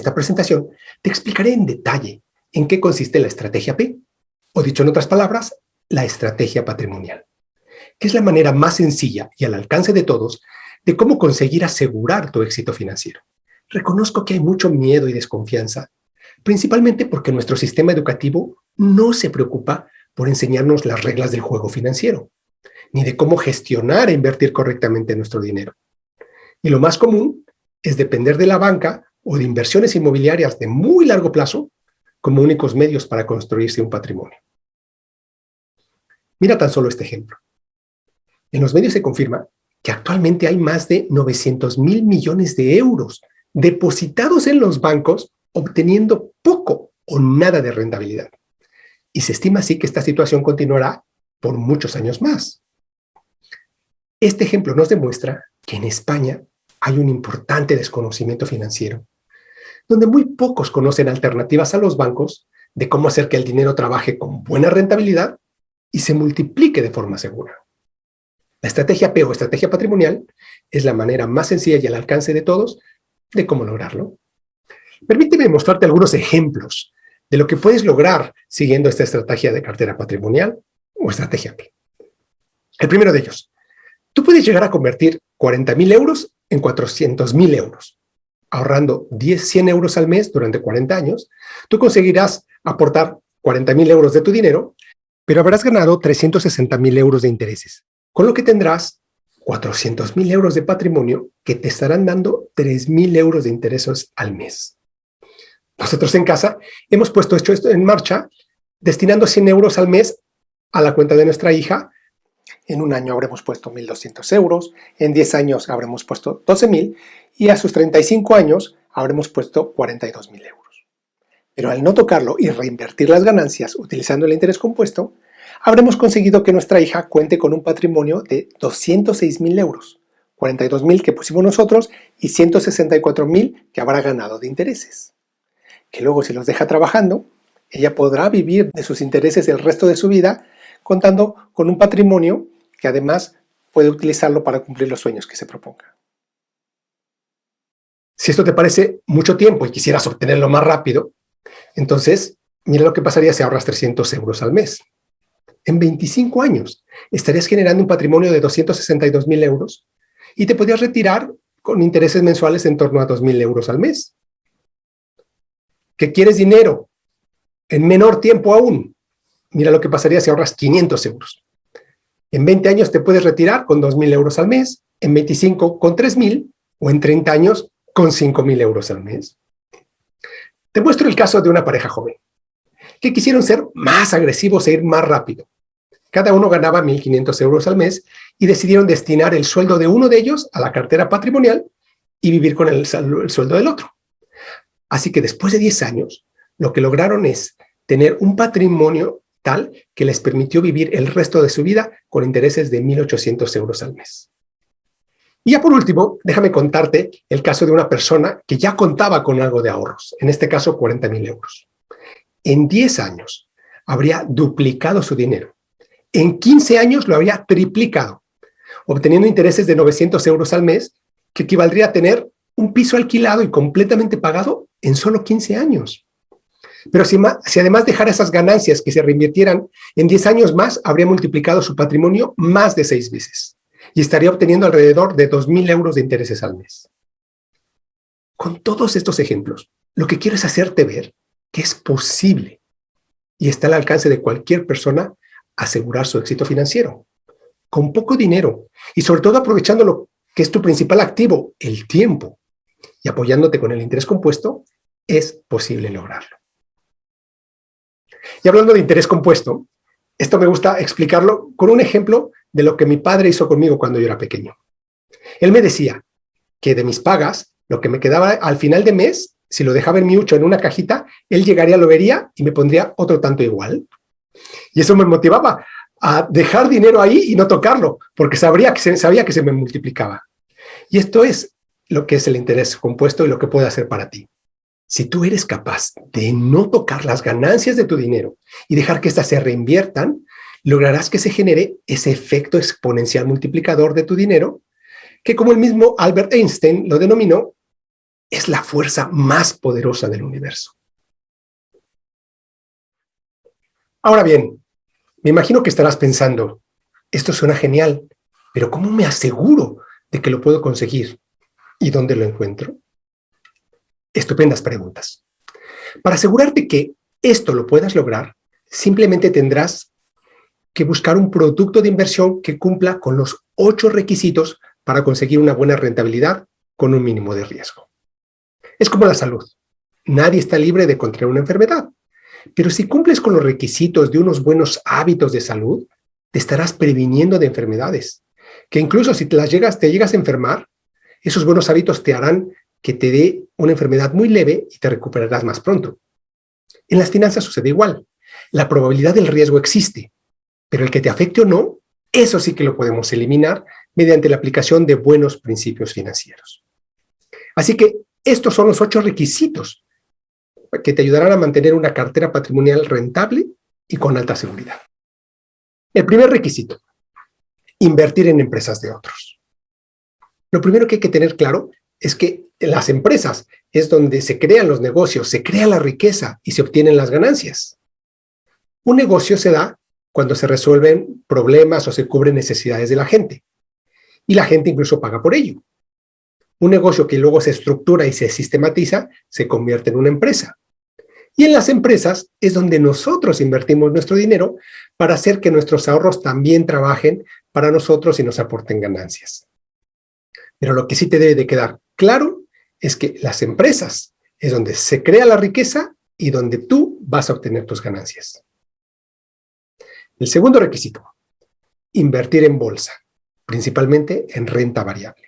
esta presentación te explicaré en detalle en qué consiste la estrategia P, o dicho en otras palabras, la estrategia patrimonial, que es la manera más sencilla y al alcance de todos de cómo conseguir asegurar tu éxito financiero. Reconozco que hay mucho miedo y desconfianza, principalmente porque nuestro sistema educativo no se preocupa por enseñarnos las reglas del juego financiero, ni de cómo gestionar e invertir correctamente nuestro dinero. Y lo más común es depender de la banca o de inversiones inmobiliarias de muy largo plazo como únicos medios para construirse un patrimonio. Mira tan solo este ejemplo. En los medios se confirma que actualmente hay más de 900,000 millones de euros depositados en los bancos obteniendo poco o nada de rentabilidad. Y se estima así que esta situación continuará por muchos años más. Este ejemplo nos demuestra que en España hay un importante desconocimiento financiero, donde muy pocos conocen alternativas a los bancos de cómo hacer que el dinero trabaje con buena rentabilidad y se multiplique de forma segura. La estrategia P o estrategia patrimonial es la manera más sencilla y al alcance de todos de cómo lograrlo. Permíteme mostrarte algunos ejemplos de lo que puedes lograr siguiendo esta estrategia de cartera patrimonial o estrategia P. El primero de ellos, tú puedes llegar a convertir 40,000 euros en 400,000 euros. Ahorrando 100 euros al mes durante 40 años, tú conseguirás aportar 40,000 euros de tu dinero, pero habrás ganado 360,000 euros de intereses, con lo que tendrás 400,000 euros de patrimonio que te estarán dando 3,000 euros de intereses al mes. Nosotros en casa hemos puesto esto en marcha, destinando 100 euros al mes a la cuenta de nuestra hija. En un año habremos puesto 1,200 euros, en 10 años habremos puesto 12,000 y a sus 35 años habremos puesto 42,000 euros. Pero al no tocarlo y reinvertir las ganancias utilizando el interés compuesto, habremos conseguido que nuestra hija cuente con un patrimonio de 206,000 euros, 42,000 que pusimos nosotros y 164,000 que habrá ganado de intereses. Que luego, si los deja trabajando, ella podrá vivir de sus intereses el resto de su vida, contando con un patrimonio que además puede utilizarlo para cumplir los sueños que se proponga. Si esto te parece mucho tiempo y quisieras obtenerlo más rápido, entonces mira lo que pasaría si ahorras 300 euros al mes. En 25 años estarías generando un patrimonio de 262,000 euros y te podrías retirar con intereses mensuales en torno a 2,000 euros al mes. ¿Que quieres dinero en menor tiempo aún? Mira lo que pasaría si ahorras 500 euros. En 20 años te puedes retirar con 2,000 euros al mes, en 25 con 3,000 o en 30 años con 5,000 euros al mes. Te muestro el caso de una pareja joven que quisieron ser más agresivos e ir más rápido. Cada uno ganaba 1,500 euros al mes y decidieron destinar el sueldo de uno de ellos a la cartera patrimonial y vivir con el sueldo del otro. Así que después de 10 años, lo que lograron es tener un patrimonio tal que les permitió vivir el resto de su vida con intereses de 1,800 euros al mes. Y ya por último, déjame contarte el caso de una persona que ya contaba con algo de ahorros, en este caso 40,000 euros. En 10 años habría duplicado su dinero. En 15 años lo habría triplicado, obteniendo intereses de 900 euros al mes, que equivaldría a tener un piso alquilado y completamente pagado en solo 15 años. Pero si además dejara esas ganancias que se reinvirtieran, en 10 años más habría multiplicado su patrimonio más de 6 veces y estaría obteniendo alrededor de 2,000 euros de intereses al mes. Con todos estos ejemplos, lo que quiero es hacerte ver que es posible y está al alcance de cualquier persona asegurar su éxito financiero, con poco dinero y sobre todo aprovechando lo que es tu principal activo, el tiempo, y apoyándote con el interés compuesto, es posible lograrlo. Y hablando de interés compuesto, esto me gusta explicarlo con un ejemplo de lo que mi padre hizo conmigo cuando yo era pequeño. Él me decía que de mis pagas, lo que me quedaba al final de mes, si lo dejaba en mi hucho en una cajita, él llegaría, lo vería y me pondría otro tanto igual. Y eso me motivaba a dejar dinero ahí y no tocarlo, porque sabía que se me multiplicaba. Y esto es lo que es el interés compuesto y lo que puede hacer para ti. Si tú eres capaz de no tocar las ganancias de tu dinero y dejar que éstas se reinviertan, lograrás que se genere ese efecto exponencial multiplicador de tu dinero, que como el mismo Albert Einstein lo denominó, es la fuerza más poderosa del universo. Ahora bien, me imagino que estarás pensando, esto suena genial, pero ¿cómo me aseguro de que lo puedo conseguir? ¿Y dónde lo encuentro? Estupendas preguntas. Para asegurarte que esto lo puedas lograr, simplemente tendrás que buscar un producto de inversión que cumpla con los 8 requisitos para conseguir una buena rentabilidad con un mínimo de riesgo. Es como la salud. Nadie está libre de contraer una enfermedad, pero si cumples con los requisitos de unos buenos hábitos de salud, te estarás previniendo de enfermedades, que incluso si te llegas a enfermar, esos buenos hábitos te harán que te dé una enfermedad muy leve y te recuperarás más pronto. En las finanzas sucede igual. La probabilidad del riesgo existe, pero el que te afecte o no, eso sí que lo podemos eliminar mediante la aplicación de buenos principios financieros. Así que estos son los 8 requisitos que te ayudarán a mantener una cartera patrimonial rentable y con alta seguridad. El primer requisito, invertir en empresas de otros. Lo primero que hay que tener claro es que en las empresas es donde se crean los negocios, se crea la riqueza y se obtienen las ganancias. Un negocio se da cuando se resuelven problemas o se cubren necesidades de la gente. Y la gente incluso paga por ello. Un negocio que luego se estructura y se sistematiza se convierte en una empresa. Y en las empresas es donde nosotros invertimos nuestro dinero para hacer que nuestros ahorros también trabajen para nosotros y nos aporten ganancias. Pero lo que sí te debe de quedar claro es que las empresas es donde se crea la riqueza y donde tú vas a obtener tus ganancias. El segundo requisito, invertir en bolsa, principalmente en renta variable.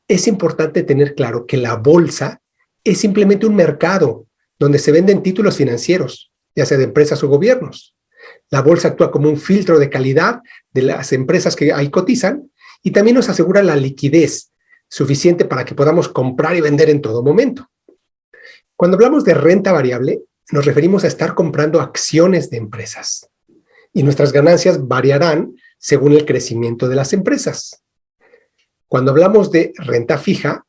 Es importante tener claro que la bolsa es simplemente un mercado donde se venden títulos financieros, ya sea de empresas o gobiernos. La bolsa actúa como un filtro de calidad de las empresas que ahí cotizan y también nos asegura la liquidez suficiente para que podamos comprar y vender en todo momento. Cuando hablamos de renta variable, nos referimos a estar comprando acciones de empresas y nuestras ganancias variarán según el crecimiento de las empresas. Cuando hablamos de renta fija,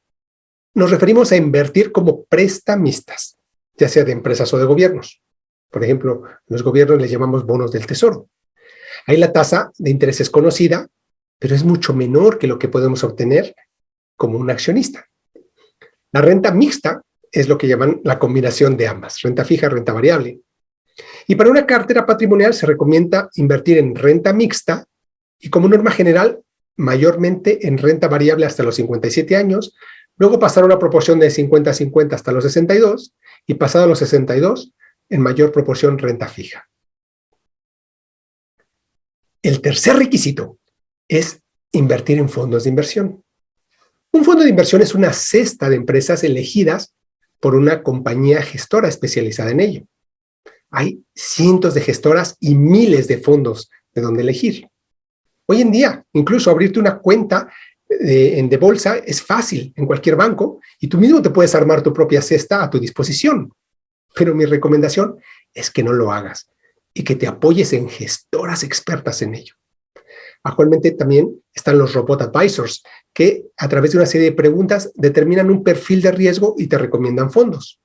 nos referimos a invertir como prestamistas, ya sea de empresas o de gobiernos. Por ejemplo, los gobiernos les llamamos bonos del tesoro. Ahí la tasa de interés es conocida, pero es mucho menor que lo que podemos obtener como un accionista. La renta mixta es lo que llaman la combinación de ambas, renta fija, renta variable. Y para una cartera patrimonial se recomienda invertir en renta mixta y como norma general, mayormente en renta variable hasta los 57 años, luego pasar a una proporción de 50-50 hasta los 62 y pasado a los 62 en mayor proporción renta fija. El tercer requisito es invertir en fondos de inversión. Un fondo de inversión es una cesta de empresas elegidas por una compañía gestora especializada en ello. Hay cientos de gestoras y miles de fondos de donde elegir. Hoy en día, incluso abrirte una cuenta de bolsa es fácil en cualquier banco y tú mismo te puedes armar tu propia cesta a tu disposición. Pero mi recomendación es que no lo hagas y que te apoyes en gestoras expertas en ello. Actualmente también están los robot advisors que a través de una serie de preguntas determinan un perfil de riesgo y te recomiendan fondos.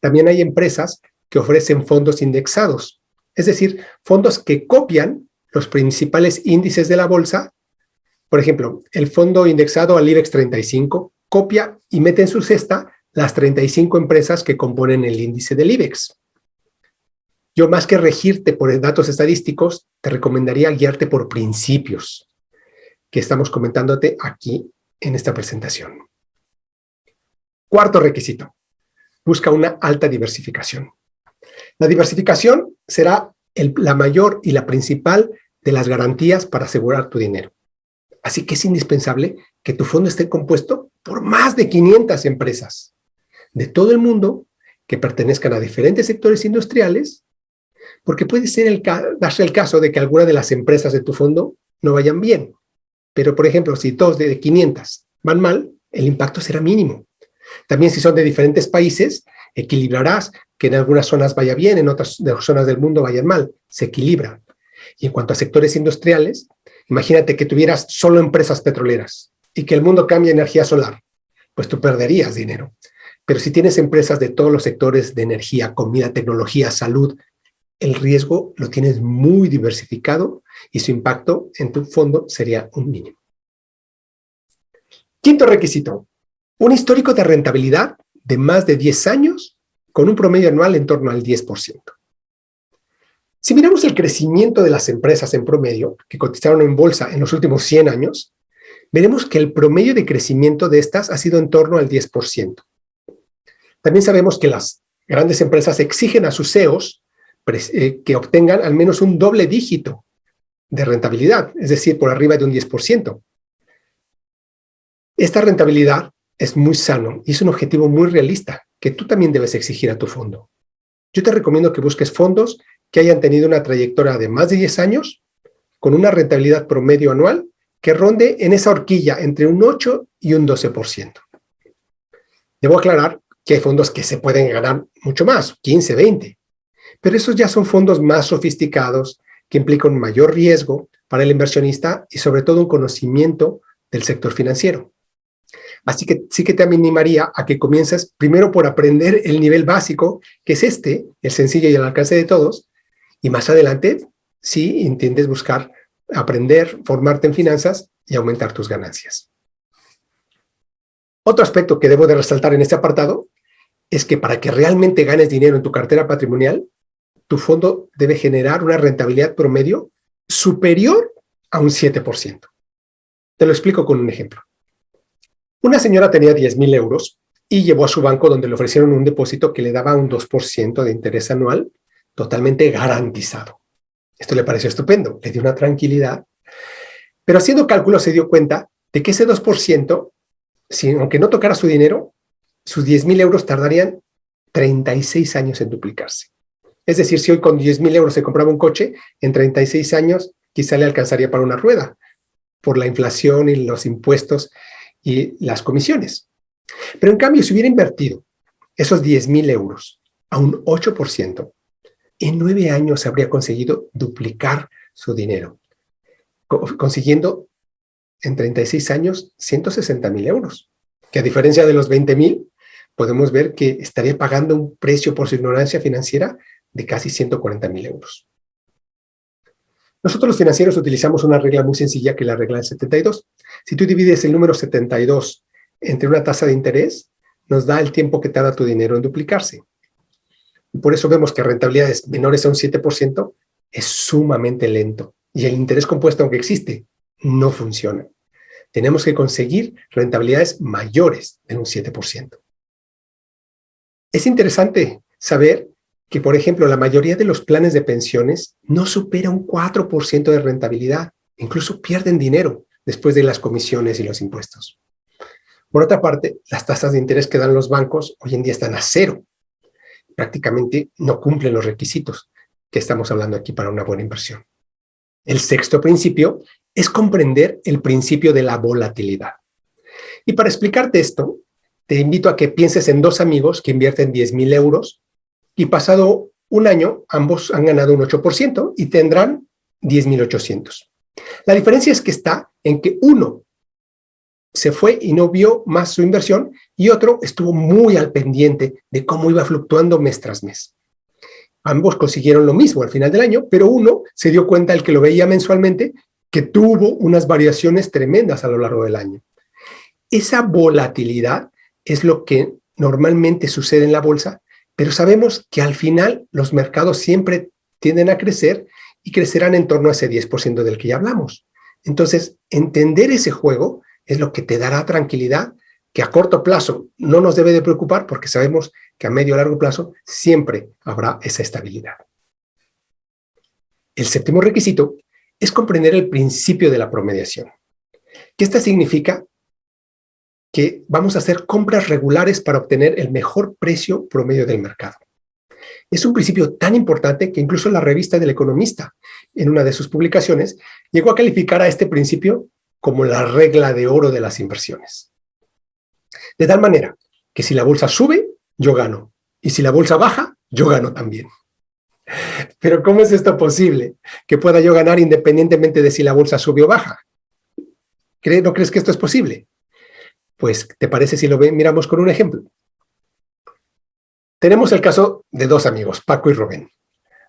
También hay empresas que ofrecen fondos indexados, es decir, fondos que copian los principales índices de la bolsa. Por ejemplo, el fondo indexado al IBEX 35 copia y mete en su cesta las 35 empresas que componen el índice del IBEX. Yo, más que regirte por datos estadísticos, te recomendaría guiarte por principios que estamos comentándote aquí en esta presentación. Cuarto requisito, busca una alta diversificación. La diversificación será la mayor y la principal de las garantías para asegurar tu dinero. Así que es indispensable que tu fondo esté compuesto por más de 500 empresas de todo el mundo que pertenezcan a diferentes sectores industriales, porque puede darse el caso de que alguna de las empresas de tu fondo no vayan bien. Pero, por ejemplo, si dos de 500 van mal, el impacto será mínimo. También si son de diferentes países, equilibrarás que en algunas zonas vaya bien, en otras zonas del mundo vayan mal. Se equilibra. Y en cuanto a sectores industriales, imagínate que tuvieras solo empresas petroleras y que el mundo cambie a energía solar. pues tú perderías dinero. Pero si tienes empresas de todos los sectores de energía, comida, tecnología, salud, el riesgo lo tienes muy diversificado y su impacto en tu fondo sería un mínimo. Quinto requisito, un histórico de rentabilidad de más de 10 años con un promedio anual en torno al 10%. Si miramos el crecimiento de las empresas en promedio que cotizaron en bolsa en los últimos 100 años, veremos que el promedio de crecimiento de estas ha sido en torno al 10%. También sabemos que las grandes empresas exigen a sus CEOs que obtengan al menos un doble dígito de rentabilidad, es decir, por arriba de un 10%. Esta rentabilidad es muy sano y es un objetivo muy realista que tú también debes exigir a tu fondo. Yo te recomiendo que busques fondos que hayan tenido una trayectoria de más de 10 años con una rentabilidad promedio anual que ronde en esa horquilla entre un 8 y un 12%. Debo aclarar que hay fondos que se pueden ganar mucho más, 15, 20, pero esos ya son fondos más sofisticados que implican mayor riesgo para el inversionista y sobre todo un conocimiento del sector financiero. Así que sí que te animaría a que comiences primero por aprender el nivel básico, que es el sencillo y al alcance de todos, y más adelante, sí, intentes buscar aprender, formarte en finanzas y aumentar tus ganancias. Otro aspecto que debo de resaltar en este apartado es que para que realmente ganes dinero en tu cartera patrimonial, tu fondo debe generar una rentabilidad promedio superior a un 7%. Te lo explico con un ejemplo. Una señora tenía 10,000 euros y llevó a su banco donde le ofrecieron un depósito que le daba un 2% de interés anual totalmente garantizado. Esto le pareció estupendo, le dio una tranquilidad, pero haciendo cálculos se dio cuenta de que ese 2%, aunque no tocara su dinero, sus 10,000 euros tardarían 36 años en duplicarse. Es decir, si hoy con 10,000 euros se compraba un coche, en 36 años quizá le alcanzaría para una rueda, por la inflación y los impuestos y las comisiones. Pero en cambio, si hubiera invertido esos 10,000 euros a un 8%, en 9 años habría conseguido duplicar su dinero, consiguiendo en 36 años 160,000 euros, que a diferencia de los 20,000, podemos ver que estaría pagando un precio por su ignorancia financiera de casi 140,000 euros. Nosotros los financieros utilizamos una regla muy sencilla que es la regla del 72. Si tú divides el número 72 entre una tasa de interés, nos da el tiempo que tarda tu dinero en duplicarse. Y por eso vemos que rentabilidades menores a un 7% es sumamente lento. Y el interés compuesto, aunque existe, no funciona. Tenemos que conseguir rentabilidades mayores de un 7%. Es interesante saber que, por ejemplo, la mayoría de los planes de pensiones no supera un 4% de rentabilidad. Incluso pierden dinero después de las comisiones y los impuestos. Por otra parte, las tasas de interés que dan los bancos hoy en día están a cero. Prácticamente no cumplen los requisitos que estamos hablando aquí para una buena inversión. El sexto principio es comprender el principio de la volatilidad. Y para explicarte esto, te invito a que pienses en dos amigos que invierten 10,000 euros y pasado un año ambos han ganado un 8% y tendrán 10,800. La diferencia es que está en que uno se fue y no vio más su inversión y otro estuvo muy al pendiente de cómo iba fluctuando mes tras mes. Ambos consiguieron lo mismo al final del año, pero uno se dio cuenta, el que lo veía mensualmente, que tuvo unas variaciones tremendas a lo largo del año. Esa volatilidad es lo que normalmente sucede en la bolsa, pero sabemos que al final los mercados siempre tienden a crecer y crecerán en torno a ese 10% del que ya hablamos. Entonces, entender ese juego es lo que te dará tranquilidad, que a corto plazo no nos debe de preocupar porque sabemos que a medio o largo plazo siempre habrá esa estabilidad. El séptimo requisito es comprender el principio de la promediación. ¿Qué esto significa? Que vamos a hacer compras regulares para obtener el mejor precio promedio del mercado. Es un principio tan importante que incluso la revista del Economista, en una de sus publicaciones, llegó a calificar a este principio como la regla de oro de las inversiones. De tal manera que si la bolsa sube, yo gano. Y si la bolsa baja, yo gano también. Pero ¿cómo es esto posible? Que pueda yo ganar independientemente de si la bolsa sube o baja. ¿No crees que esto es posible? Pues, ¿te parece si miramos con un ejemplo? Tenemos el caso de dos amigos, Paco y Rubén.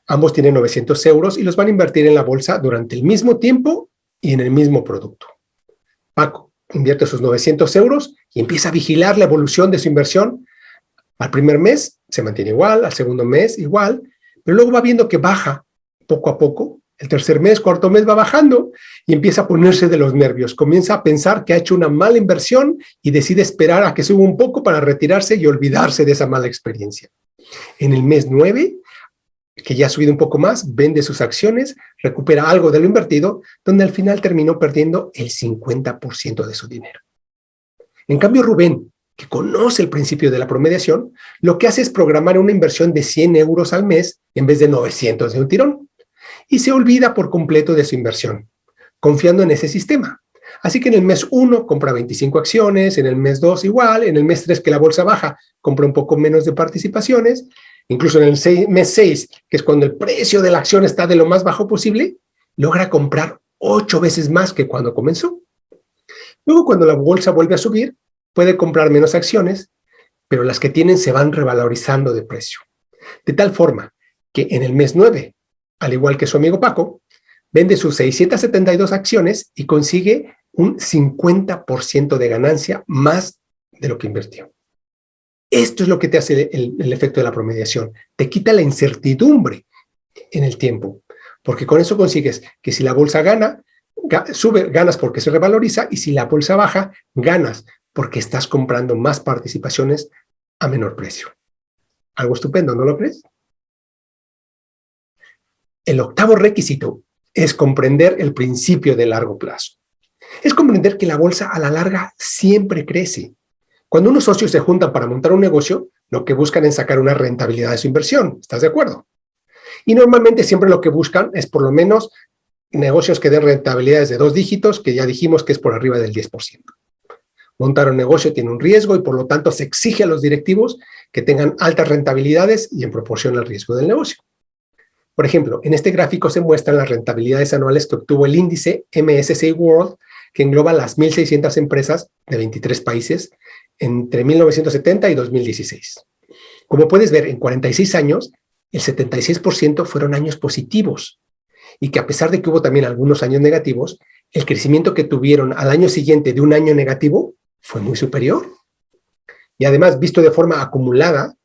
Ambos tienen 900 euros y los van a invertir en la bolsa durante el mismo tiempo y en el mismo producto. Paco invierte sus 900 euros y empieza a vigilar la evolución de su inversión. Al primer mes se mantiene igual, al segundo mes igual, pero luego va viendo que baja poco a poco. El tercer mes, cuarto mes va bajando y empieza a ponerse de los nervios. Comienza a pensar que ha hecho una mala inversión y decide esperar a que suba un poco para retirarse y olvidarse de esa mala experiencia. En el mes 9, que ya ha subido un poco más, vende sus acciones, recupera algo de lo invertido, donde al final terminó perdiendo el 50% de su dinero. En cambio, Rubén, que conoce el principio de la promediación, lo que hace es programar una inversión de 100 euros al mes en vez de 900 de un tirón. Y se olvida por completo de su inversión, confiando en ese sistema. Así que en el mes 1 compra 25 acciones, en el mes 2 igual, en el mes 3 que la bolsa baja, compra un poco menos de participaciones, incluso en el mes 6, que es cuando el precio de la acción está de lo más bajo posible, logra comprar 8 veces más que cuando comenzó. Luego, cuando la bolsa vuelve a subir, puede comprar menos acciones, pero las que tienen se van revalorizando de precio. De tal forma que en el mes 9, al igual que su amigo Paco, vende sus 672 acciones y consigue un 50% de ganancia más de lo que invirtió. Esto es lo que te hace el efecto de la promediación. Te quita la incertidumbre en el tiempo, porque con eso consigues que si la bolsa sube, ganas porque se revaloriza, y si la bolsa baja, ganas porque estás comprando más participaciones a menor precio. Algo estupendo, ¿no lo crees? El octavo requisito es comprender el principio de largo plazo. Es comprender que la bolsa a la larga siempre crece. Cuando unos socios se juntan para montar un negocio, lo que buscan es sacar una rentabilidad de su inversión. ¿Estás de acuerdo? Y normalmente siempre lo que buscan es por lo menos negocios que den rentabilidades de 2 dígitos, que ya dijimos que es por arriba del 10%. Montar un negocio tiene un riesgo y por lo tanto se exige a los directivos que tengan altas rentabilidades y en proporción al riesgo del negocio. Por ejemplo, en este gráfico se muestran las rentabilidades anuales que obtuvo el índice MSCI World, que engloba las 1.600 empresas de 23 países entre 1970 y 2016. Como puedes ver, en 46 años, el 76% fueron años positivos, y que a pesar de que hubo también algunos años negativos, el crecimiento que tuvieron al año siguiente de un año negativo fue muy superior. Y además, visto de forma acumulada,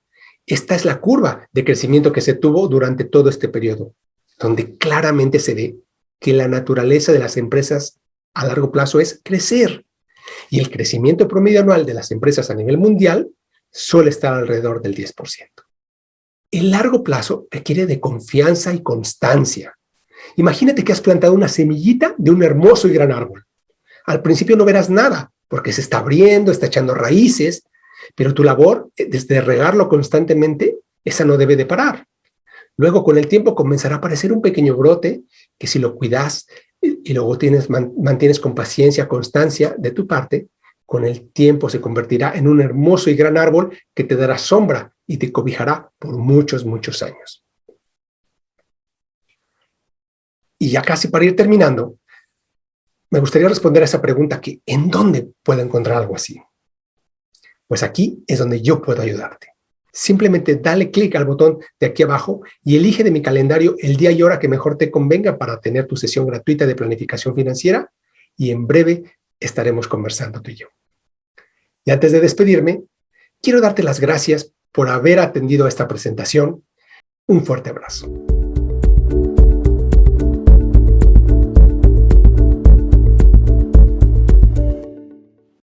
esta es la curva de crecimiento que se tuvo durante todo este periodo, donde claramente se ve que la naturaleza de las empresas a largo plazo es crecer. Y el crecimiento promedio anual de las empresas a nivel mundial suele estar alrededor del 10%. El largo plazo requiere de confianza y constancia. Imagínate que has plantado una semillita de un hermoso y gran árbol. Al principio no verás nada, porque se está abriendo, está echando raíces, pero tu labor, desde regarlo constantemente, esa no debe de parar. Luego, con el tiempo, comenzará a aparecer un pequeño brote que si lo cuidas y luego mantienes con paciencia, constancia de tu parte, con el tiempo se convertirá en un hermoso y gran árbol que te dará sombra y te cobijará por muchos, muchos años. Y ya casi para ir terminando, me gustaría responder a esa pregunta que ¿en dónde puedo encontrar algo así? Pues aquí es donde yo puedo ayudarte. Simplemente dale clic al botón de aquí abajo y elige de mi calendario el día y hora que mejor te convenga para tener tu sesión gratuita de planificación financiera, y en breve estaremos conversando tú y yo. Y antes de despedirme, quiero darte las gracias por haber atendido a esta presentación. Un fuerte abrazo.